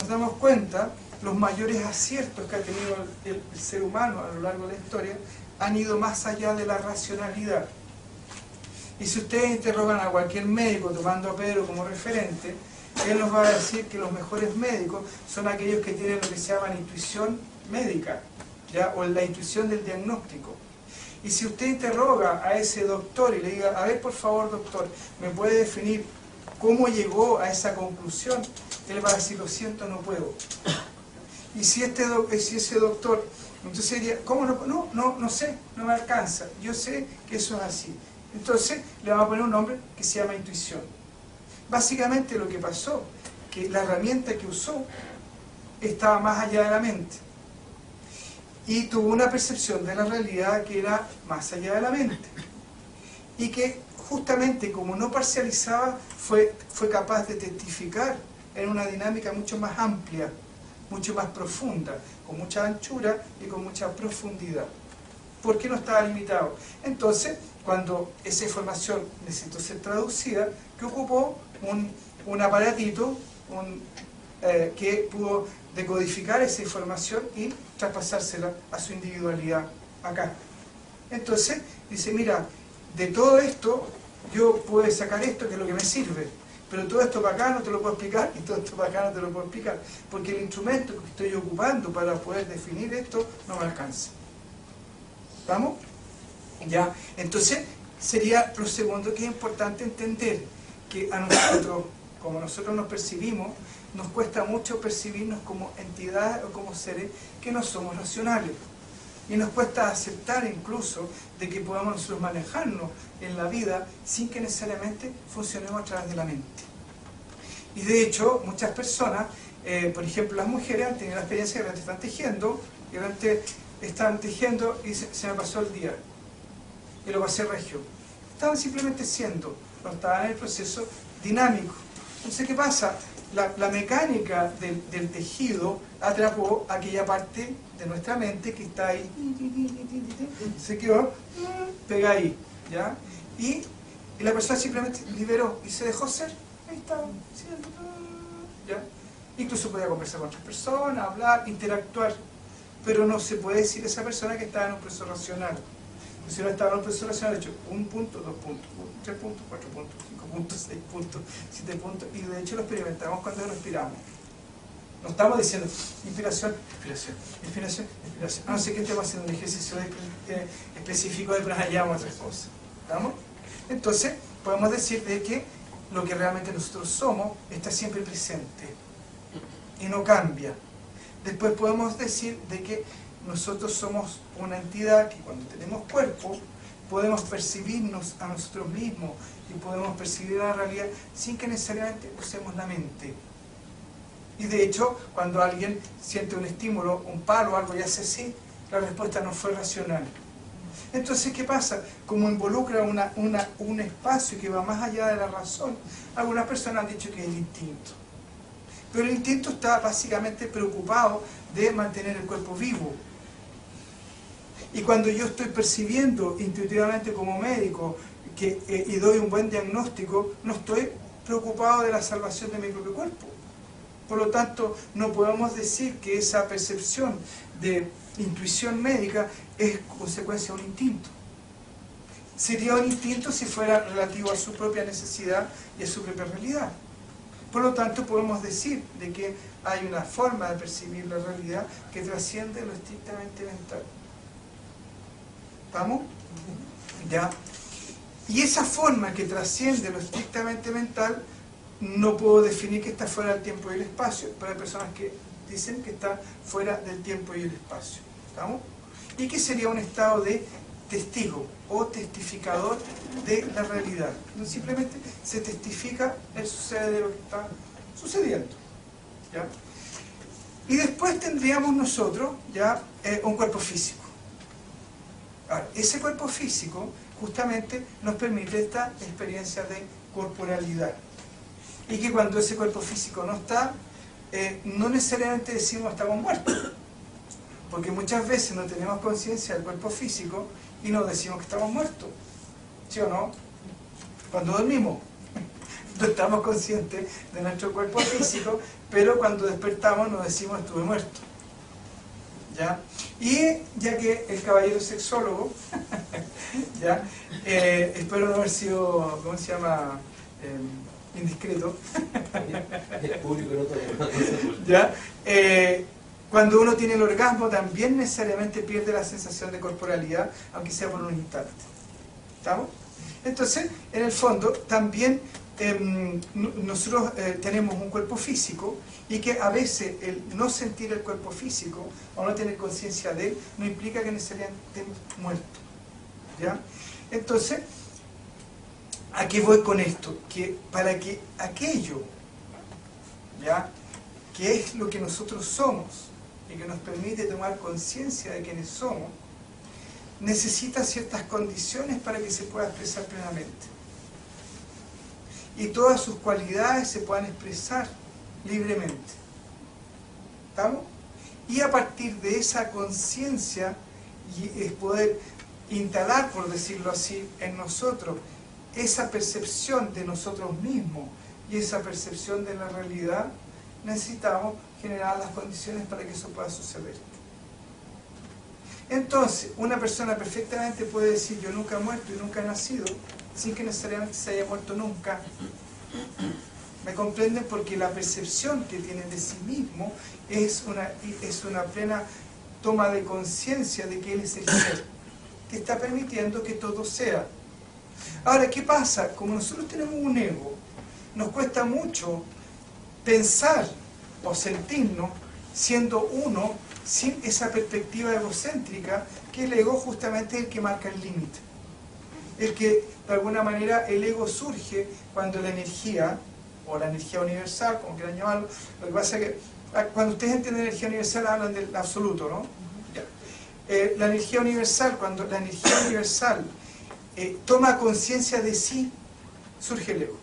damos cuenta, los mayores aciertos que ha tenido el ser humano a lo largo de la historia han ido más allá de la racionalidad. Y si ustedes interrogan a cualquier médico, tomando a Pedro como referente, él nos va a decir que los mejores médicos son aquellos que tienen lo que se llama intuición médica, ¿ya? O la intuición del diagnóstico. Y si usted interroga a ese doctor y le diga, a ver, por favor, doctor, ¿me puede definir cómo llegó a esa conclusión? Él va a decir, lo siento, no puedo. Y si ese doctor, entonces diría, ¿cómo no? No sé, no me alcanza. Yo sé que eso es así. Entonces le vamos a poner un nombre que se llama intuición. Básicamente lo que pasó, que la herramienta que usó estaba más allá de la mente. Y tuvo una percepción de la realidad que era más allá de la mente. Y que justamente como no parcializaba, fue capaz de testificar en una dinámica mucho más amplia, mucho más profunda, con mucha anchura y con mucha profundidad. ¿Por qué no estaba limitado? Entonces, cuando esa información necesitó ser traducida, que ocupó un aparatito que pudo decodificar esa información y traspasársela a su individualidad acá. Entonces, dice, mira, de todo esto, yo puedo sacar esto que es lo que me sirve, pero todo esto para acá no te lo puedo explicar y todo esto para acá no te lo puedo explicar, porque el instrumento que estoy ocupando para poder definir esto no me alcanza. ¿Estamos? Ya, entonces sería lo segundo que es importante entender, que a nosotros, como nosotros nos percibimos, nos cuesta mucho percibirnos como entidades o como seres que no somos racionales. Y nos cuesta aceptar incluso de que podamos nosotros manejarnos en la vida sin que necesariamente funcionemos a través de la mente. Y de hecho, muchas personas, por ejemplo las mujeres, han tenido la experiencia de que están tejiendo, y se me pasó el día. Y lo pasé regio. Estaban simplemente siendo, no estaban en el proceso dinámico. Entonces, ¿qué pasa? La mecánica del tejido atrapó aquella parte de nuestra mente que está ahí, se quedó pega ahí, ¿ya? Y la persona simplemente liberó y se dejó ser, ahí estaba, ¿ya? Incluso podía conversar con otras personas, hablar, interactuar, pero no se puede decir a esa persona que estaba en un proceso racional. Si no estaba en un proceso racional, de hecho, 1 punto, 2 puntos, 3 puntos, 4 puntos, 5 puntos, 6 puntos, 7 puntos, y de hecho lo experimentamos cuando respiramos. No estamos diciendo inspiración, inspiración, inspiración, inspiración. A no ser que estemos haciendo un ejercicio específico de pranayama o otras cosas. ¿Estamos? Entonces, podemos decir de que lo que realmente nosotros somos está siempre presente y no cambia. Después podemos decir de que nosotros somos una entidad que cuando tenemos cuerpo podemos percibirnos a nosotros mismos y podemos percibir la realidad sin que necesariamente usemos la mente. Y de hecho, cuando alguien siente un estímulo, un palo o algo y hace así, la respuesta no fue racional. Entonces, ¿qué pasa? Como involucra un espacio que va más allá de la razón, algunas personas han dicho que es el instinto. Pero el instinto está básicamente preocupado de mantener el cuerpo vivo. Y cuando yo estoy percibiendo intuitivamente como médico y doy un buen diagnóstico, no estoy preocupado de la salvación de mi propio cuerpo. Por lo tanto, no podemos decir que esa percepción de intuición médica es consecuencia de un instinto. Sería un instinto si fuera relativo a su propia necesidad y a su propia realidad. Por lo tanto, podemos decir de que hay una forma de percibir la realidad que trasciende lo estrictamente mental. ¿Estamos? ¿Ya? Y esa forma que trasciende lo estrictamente mental, no puedo definir que está fuera del tiempo y el espacio, pero hay personas que dicen que está fuera del tiempo y el espacio. ¿Estamos? Y que sería un estado de testigo o testificador de la realidad. No simplemente se testifica el sucede de lo que está sucediendo. ¿Ya? Y después tendríamos nosotros ya un cuerpo físico. Ahora, ese cuerpo físico justamente nos permite esta experiencia de corporalidad. Y que cuando ese cuerpo físico no está, no necesariamente decimos estamos muertos. Porque muchas veces no tenemos conciencia del cuerpo físico y nos decimos que estamos muertos. ¿Sí o no? Cuando dormimos. no estamos conscientes de nuestro cuerpo físico, pero cuando despertamos nos decimos estuve muerto. ¿Ya? Y ya que el caballero sexólogo, ¿ya? Espero no haber sido, ¿cómo se llama? Indiscreto. El público no toma. ¿Ya? Cuando uno tiene el orgasmo también necesariamente pierde la sensación de corporalidad, aunque sea por un instante. ¿Estamos? Entonces, en el fondo, también nosotros tenemos un cuerpo físico y que a veces el no sentir el cuerpo físico o no tener conciencia de él no implica que necesariamente estemos muertos. ¿Ya? Entonces, ¿a qué voy con esto? Que para que aquello, ¿ya?, que es lo que nosotros somos y que nos permite tomar conciencia de quiénes somos, necesita ciertas condiciones para que se pueda expresar plenamente. Y todas sus cualidades se puedan expresar libremente. ¿Estamos? Y a partir de esa conciencia es poder instalar, por decirlo así, en nosotros esa percepción de nosotros mismos y esa percepción de la realidad, necesitamos generar las condiciones para que eso pueda suceder. Entonces, una persona perfectamente puede decir yo nunca he muerto y nunca he nacido, sin que necesariamente se haya muerto nunca. ¿Me comprenden? Porque la percepción que tiene de sí mismo es una plena toma de conciencia de que él es el ser, que está permitiendo que todo sea. Ahora, ¿qué pasa? Como nosotros tenemos un ego, nos cuesta mucho pensar o sentirnos siendo uno sin esa perspectiva egocéntrica, que el ego justamente es el que marca el límite. El que, de alguna manera, el ego surge cuando la energía, o la energía universal, como quieran llamarlo, lo que pasa es que cuando ustedes entienden energía universal hablan del absoluto, ¿no? Ya. La energía universal, cuando la energía universal toma conciencia de sí, surge el ego.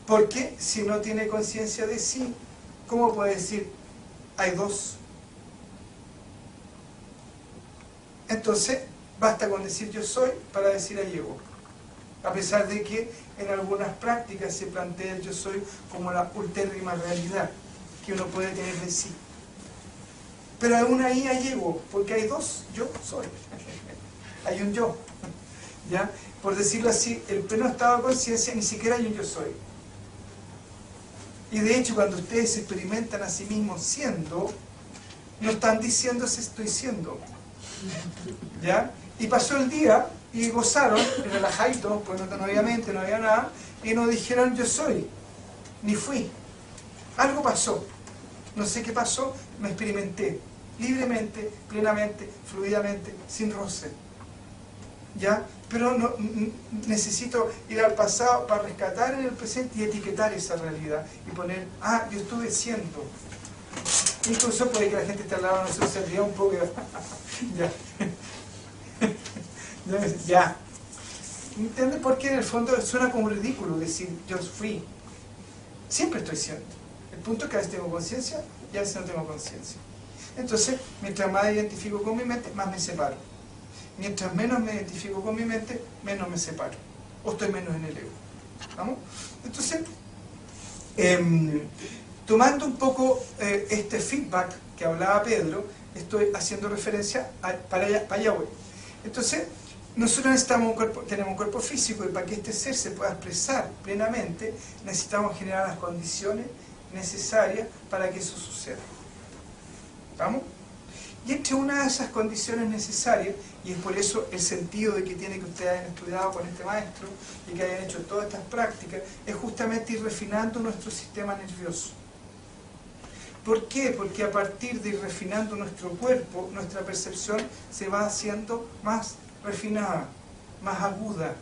Porque si no tiene conciencia de sí, ¿cómo puede decir hay dos? Entonces, basta con decir yo soy para decir hay ego. A pesar de que en algunas prácticas se plantea el yo soy como la ultérrima realidad que uno puede tener de sí. Pero aún ahí hay ego, porque hay dos yo soy. Hay un yo. ¿Ya? Por decirlo así, el pleno estado de conciencia ni siquiera hay un yo soy. Y de hecho, cuando ustedes se experimentan a sí mismos siendo, no están diciendo si estoy siendo. ¿Ya? Y pasó el día y gozaron, y relajaditos, pues no había mente, no había nada, y no dijeron yo soy, ni fui. Algo pasó. No sé qué pasó, me experimenté libremente, plenamente, fluidamente, sin roce. ¿Ya? Pero no, necesito ir al pasado para rescatar en el presente y etiquetar esa realidad y poner, yo estuve siendo. Incluso puede que la gente esté al lado de nosotros se ría un poco. Ya. ¿Entiendes? Porque en el fondo suena como ridículo decir yo fui. Siempre estoy siendo. El punto es que a veces tengo conciencia y a veces no tengo conciencia. Entonces, mientras más identifico con mi mente, más me separo. Mientras menos me identifico con mi mente, menos me separo. O estoy menos en el ego. ¿Vamos? Entonces, tomando un poco este feedback que hablaba Pedro, estoy haciendo referencia para allá voy. Entonces, nosotros necesitamos tenemos un cuerpo físico y para que este ser se pueda expresar plenamente, necesitamos generar las condiciones necesarias para que eso suceda. ¿Vamos? Y entre una de esas condiciones necesarias, y es por eso el sentido de que tiene que ustedes hayan estudiado con este maestro y que hayan hecho todas estas prácticas, es justamente ir refinando nuestro sistema nervioso. ¿Por qué? Porque a partir de ir refinando nuestro cuerpo, nuestra percepción se va haciendo más refinada, más aguda.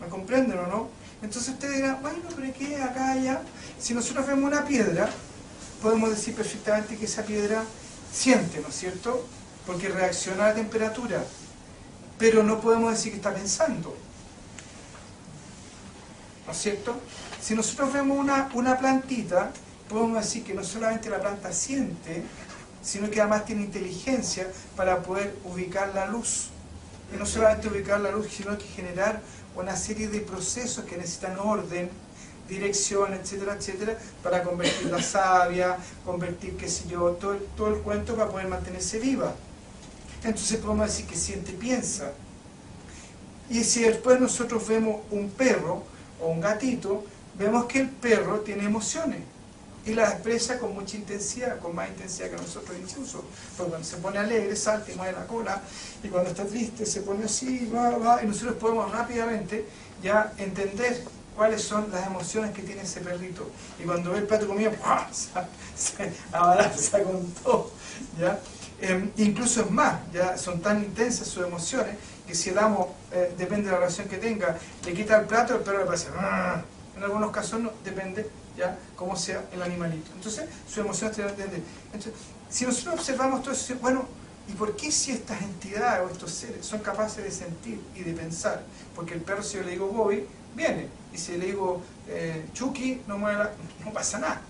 ¿Me comprenden o no? Entonces ustedes dirán, bueno, pero ¿qué acá, allá? Si nosotros vemos una piedra, podemos decir perfectamente que esa piedra siente, ¿no es cierto? Porque reacciona a la temperatura. Pero no podemos decir que está pensando. ¿No es cierto? Si nosotros vemos una plantita, podemos decir que no solamente la planta siente, sino que además tiene inteligencia para poder ubicar la luz. Y no solamente ubicar la luz, sino que generar una serie de procesos que necesitan orden, dirección, etcétera, etcétera, para convertir la savia, convertir, qué sé yo, todo el cuento para poder mantenerse viva. Entonces podemos decir que siente y piensa. Y si después nosotros vemos un perro o un gatito, vemos que el perro tiene emociones y las expresa con mucha intensidad, con más intensidad que nosotros incluso. Porque cuando se pone alegre, salta y mueve la cola, y cuando está triste se pone así, va, y nosotros podemos rápidamente ya entender cuáles son las emociones que tiene ese perrito. Y cuando ve el plato de comida, se abalanza con todo, ¿ya? Incluso es más, ya son tan intensas sus emociones que si damos, depende de la relación que tenga, le quita el plato, el perro le parece, en algunos casos no, depende ya cómo sea el animalito. Entonces, sus emociones te van a entender. Entonces, si nosotros observamos todo eso, bueno, ¿y por qué si estas entidades o estos seres son capaces de sentir y de pensar? Porque el perro, si yo le digo Bobby, viene, y si le digo Chucky, no pasa nada.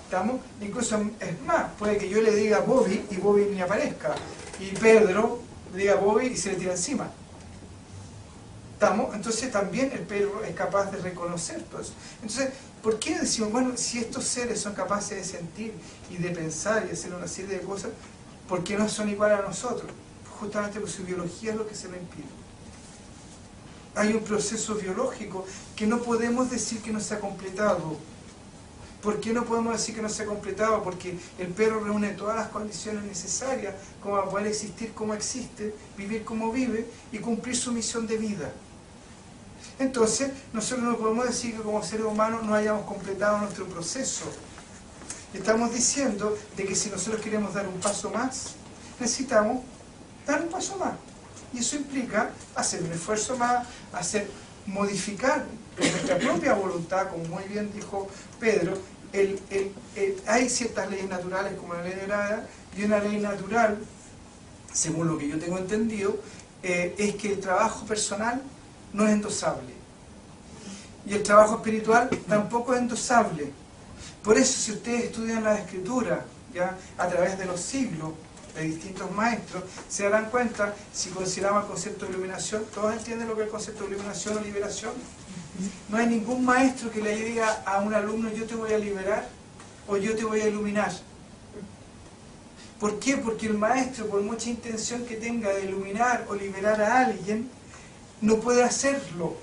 ¿Estamos? Incluso es más, puede que yo le diga Bobby y Bobby ni aparezca, y Pedro le diga Bobby y se le tira encima. ¿Estamos? Entonces también el perro es capaz de reconocer todo eso. Entonces, ¿por qué decimos, bueno, si estos seres son capaces de sentir y de pensar y hacer una serie de cosas, ¿por qué no son iguales a nosotros? Justamente porque su biología es lo que se lo impide. Hay un proceso biológico que no podemos decir que no se ha completado. ¿Por qué no podemos decir que no se ha completado? Porque el perro reúne todas las condiciones necesarias como para poder existir como existe, vivir como vive y cumplir su misión de vida. Entonces, nosotros no podemos decir que como seres humanos no hayamos completado nuestro proceso. Estamos diciendo de que si nosotros queremos dar un paso más, necesitamos dar un paso más. Y eso implica hacer un esfuerzo más, modificar nuestra propia voluntad, como muy bien dijo Pedro. Hay ciertas leyes naturales como la ley de gravedad, y una ley natural, según lo que yo tengo entendido, es que el trabajo personal no es endosable. Y el trabajo espiritual tampoco es endosable. Por eso, si ustedes estudian la Escritura, ya a través de los siglos, de distintos maestros, se darán cuenta, si consideramos el concepto de iluminación, ¿todos entienden lo que es el concepto de iluminación o liberación? No hay ningún maestro que le diga a un alumno, yo te voy a liberar o yo te voy a iluminar. ¿Por qué? Porque el maestro, por mucha intención que tenga de iluminar o liberar a alguien, no puede hacerlo,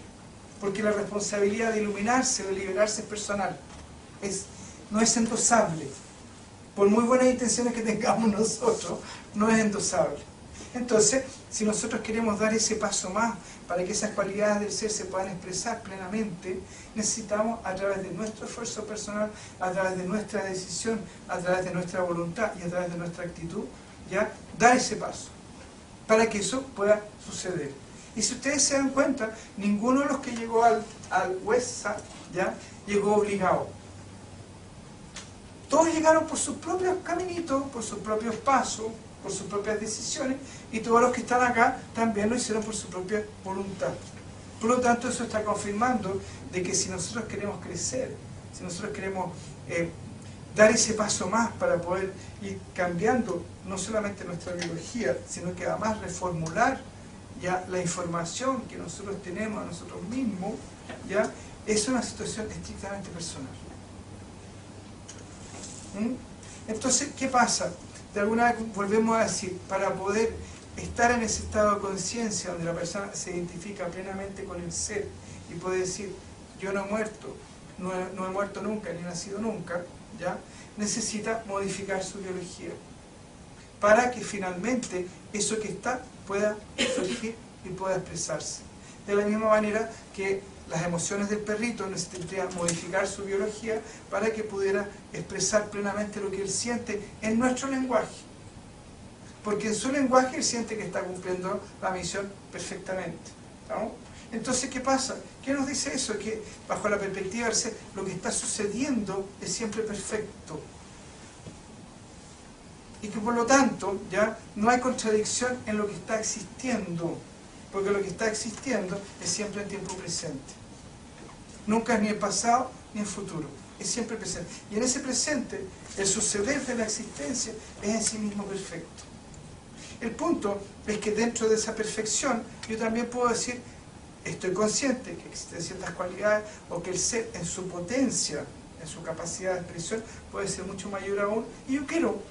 porque la responsabilidad de iluminarse o de liberarse es personal, no es endosable. Por muy buenas intenciones que tengamos nosotros, no es endosable. Entonces, si nosotros queremos dar ese paso más para que esas cualidades del ser se puedan expresar plenamente, necesitamos, a través de nuestro esfuerzo personal, a través de nuestra decisión, a través de nuestra voluntad y a través de nuestra actitud, ya dar ese paso, para que eso pueda suceder. Y si ustedes se dan cuenta, ninguno de los que llegó al Huesa, ya llegó obligado. Todos llegaron por sus propios caminitos, por sus propios pasos, por sus propias decisiones, y todos los que están acá también lo hicieron por su propia voluntad. Por lo tanto, eso está confirmando de que si nosotros queremos crecer, si nosotros queremos dar ese paso más para poder ir cambiando no solamente nuestra biología, sino que además reformular ya la información que nosotros tenemos a nosotros mismos, ya es una situación estrictamente personal. Entonces, ¿qué pasa? De alguna vez volvemos a decir, para poder estar en ese estado de conciencia donde la persona se identifica plenamente con el ser y puede decir, yo no he muerto, no he muerto nunca, ni he nacido nunca, ¿ya? Necesita modificar su biología para que finalmente eso que está pueda surgir y pueda expresarse. De la misma manera que las emociones del perrito necesitarían modificar su biología para que pudiera expresar plenamente lo que él siente en nuestro lenguaje. Porque en su lenguaje él siente que está cumpliendo la misión perfectamente, ¿no? Entonces, ¿qué pasa? ¿Qué nos dice eso? Que bajo la perspectiva del ser, lo que está sucediendo es siempre perfecto. Y que por lo tanto, ya no hay contradicción en lo que está existiendo, porque lo que está existiendo es siempre en tiempo presente. Nunca es ni el pasado ni el futuro, es siempre presente. Y en ese presente, el suceder de la existencia es en sí mismo perfecto. El punto es que dentro de esa perfección, yo también puedo decir, estoy consciente que existen ciertas cualidades o que el ser en su potencia, en su capacidad de expresión puede ser mucho mayor aún, y yo quiero,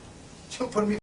yo por mi